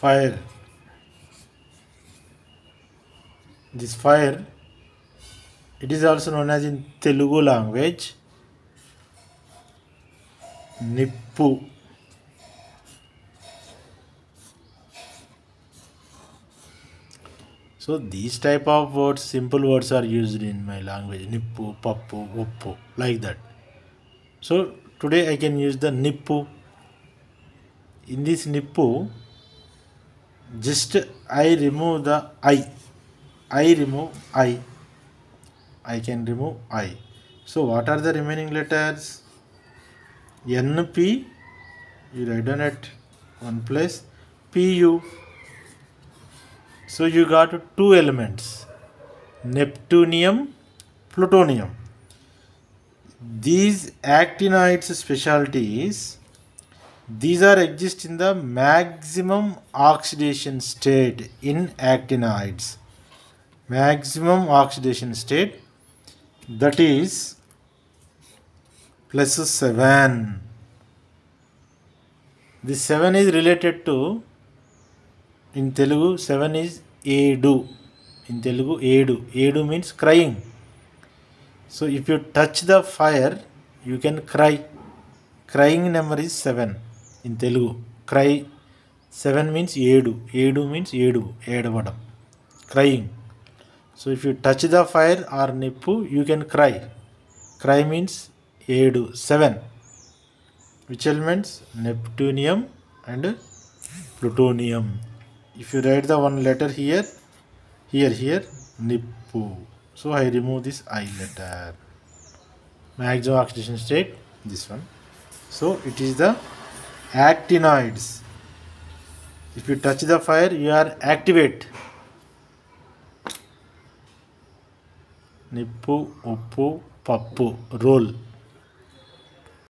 fire. This fire, it is also known as in Telugu language Nippu. So these type of words, simple words are used in my language. Nippu, pappu, oppu, like that. So today I can use the Nippu. In this Nippu, just I remove the I. I remove I. I can remove I. So what are the remaining letters? NP, you write down at one place. PU. So you got two elements, Neptunium, plutonium. These actinides specialties, these are exist in the maximum oxidation state in actinides. Maximum oxidation state, that is +7. This 7 is related to, in Telugu 7 is Edu. In Telugu Edu. Edu means crying. So if you touch the fire, you can cry. Crying number is 7 in Telugu. Cry 7 means Edu. Edu means Edu. Edavadam. Crying. So if you touch the fire or nippu, you can cry. Cry means Edu. 7. Which elements? Neptunium and plutonium. If you write the one letter here, nippu. So I remove this I letter. Maximum oxidation state, this one. So it is the actinoids. If you touch the fire, you are activate. Nippu, uppu, pappu, roll.